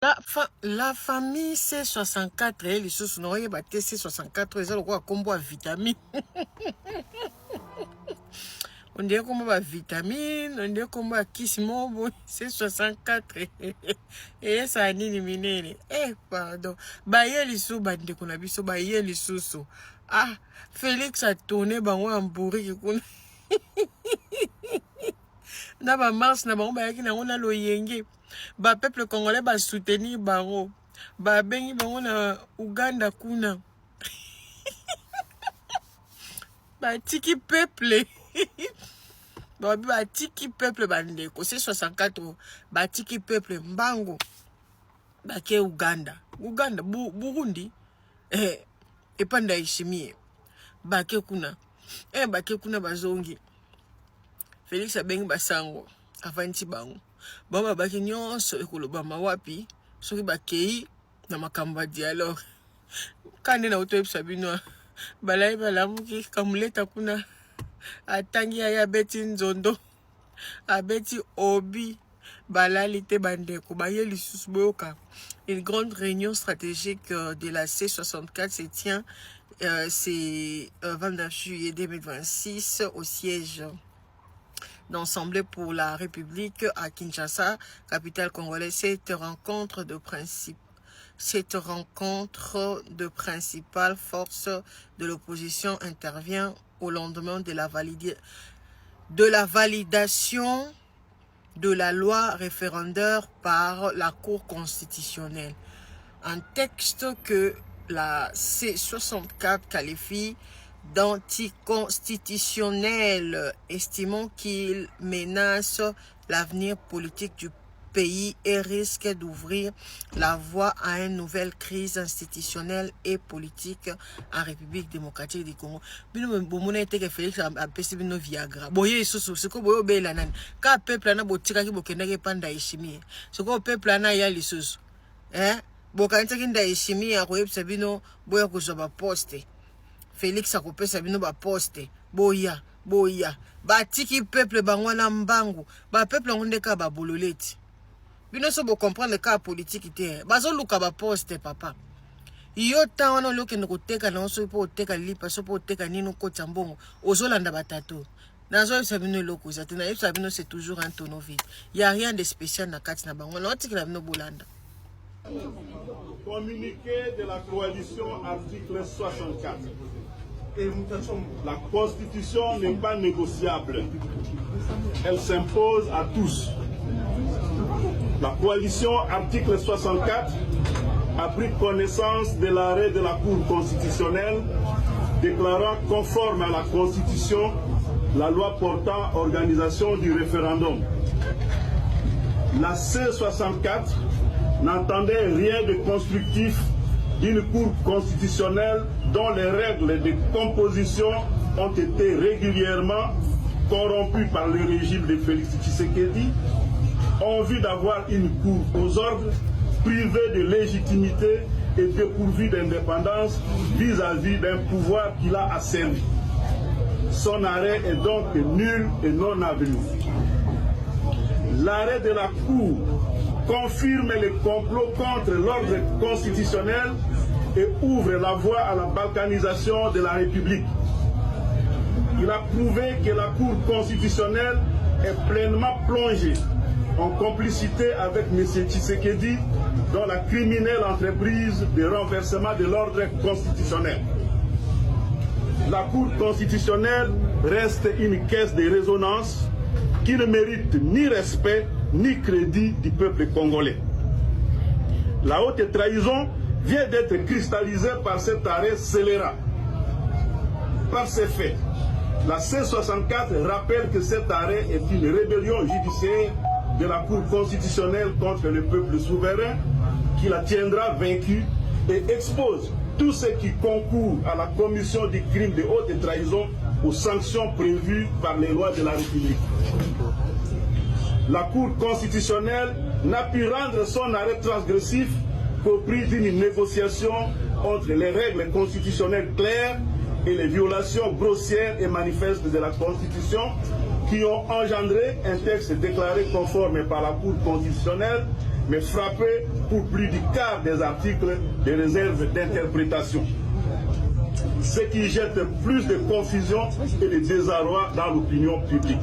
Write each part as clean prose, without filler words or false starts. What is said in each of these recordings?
La famille C64, les choses n'ont pas C64, ils ont quoi comme vitamine. On dirait comme vitamine, on dirait comme kismo, C64. Et ça a éliminé. Eh, pardon. Baye les sous, bande qu'on a vu, baye les sous. Ah, Félix a tourné, bah, on a bourré. Na ba mars na bango bayaki na ngona loyenge ba peuple congolais ba soutenir bango ba bengi bango na Uganda kuna ba tiki peuple ba tiki peuple bandeko c'est 64 ba tiki peuple mbango ba ke Uganda Burundi epanda ishimie ba ke kuna ba ke kuna bazongi Félix abengi basango avanti bango baba baki nyonso ekoloba mawapi soki bakei na makambo ya dialogue kande na otoyebisa bino balai balamuki kamuleta kuna atangi ya beti nzondo abeti obi balali te bandeko baye lisusu boyoka. Une grande réunion stratégique de la C64 se tient c'est 29 juillet 2026 au siège d'Assemblée pour la République à Kinshasa, capitale congolaise. Cette rencontre de principales forces de l'opposition intervient au lendemain de la validation de la loi référendaire par la Cour constitutionnelle. Un texte que la C64 qualifie d'anticonstitutionnel, estimant qu'il menace l'avenir politique du pays et risque d'ouvrir la voie à une nouvelle crise institutionnelle et politique en République démocratique du Congo. Bino bomona eteke Félix apesi bino Viagra. Boye isusu siko boyo bela nani. Ka peuple na botika ki bokendake panda ishimi. Siko peuple na ya lisusu. Bokanisa kinda ishimi ya koyebisa bino boya kozwa ba poste. Félix a coupé sa bino ba poste boya ba tiki peuple bangwana mbangu ba peuple ngondeka ba bololeti bino so bo comprendre ka politique te bazo luka ba poste papa yo tawana loke ndiko teka na so po teka lipa so po teka nino ko tambongo ozolanda batatu nazo sa bino loko za tena sa bino c'est toujours un tonneau vide, il y a rien de spécial na kati na bango na otiki na bino bolanda. Communiqué de la coalition article 64. La Constitution n'est pas négociable. Elle s'impose à tous. La coalition article 64 a pris connaissance de l'arrêt de la Cour constitutionnelle déclarant conforme à la Constitution la loi portant organisation du référendum. La C64 n'entendait rien de constructif d'une Cour constitutionnelle dont les règles de composition ont été régulièrement corrompues par le régime de Félix Tshisekedi, ont envie d'avoir une Cour aux ordres, privée de légitimité et dépourvue d'indépendance vis-à-vis d'un pouvoir qu'il a asservi. Son arrêt est donc nul et non avenu. L'arrêt de la Cour confirme les complots contre l'ordre constitutionnel et ouvre la voie à la balkanisation de la République. Il a prouvé que la Cour constitutionnelle est pleinement plongée en complicité avec M. Tshisekedi dans la criminelle entreprise de renversement de l'ordre constitutionnel. La Cour constitutionnelle reste une caisse de résonance qui ne mérite ni respect ni crédit du peuple congolais. La haute trahison vient d'être cristallisée par cet arrêt scélérat. Par ces faits, la C64 rappelle que cet arrêt est une rébellion judiciaire de la Cour constitutionnelle contre le peuple souverain qui la tiendra vaincue et expose tous ceux qui concourent à la commission du crime de haute trahison aux sanctions prévues par les lois de la République. La Cour constitutionnelle n'a pu rendre son arrêt transgressif qu'au prix d'une négociation entre les règles constitutionnelles claires et les violations grossières et manifestes de la Constitution qui ont engendré un texte déclaré conforme par la Cour constitutionnelle, mais frappé pour plus du quart des articles des réserves d'interprétation, ce qui jette plus de confusion et de désarroi dans l'opinion publique.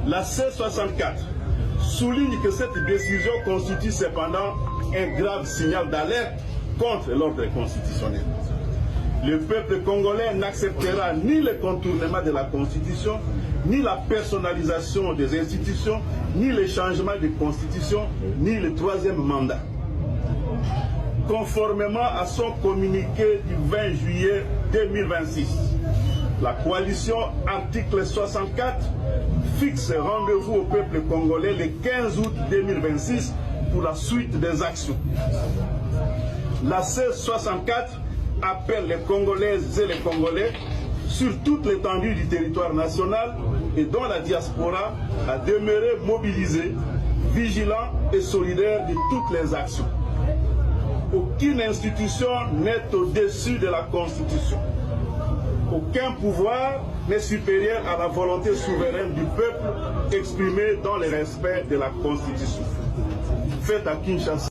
La C64 souligne que cette décision constitue cependant un grave signal d'alerte contre l'ordre constitutionnel. Le peuple congolais n'acceptera ni le contournement de la Constitution, ni la personnalisation des institutions, ni le changement de constitution, ni le troisième mandat. Conformément à son communiqué du 20 juillet 2026, la coalition article 64 fixe rendez-vous au peuple congolais le 15 août 2026 pour la suite des actions. La C64 appelle les Congolaises et les Congolais sur toute l'étendue du territoire national et dans la diaspora à demeurer mobilisés, vigilants et solidaires de toutes les actions. Aucune institution n'est au-dessus de la Constitution. Aucun pouvoir n'est supérieur à la volonté souveraine du peuple exprimée dans le respect de la Constitution. Faites à Kinshasa.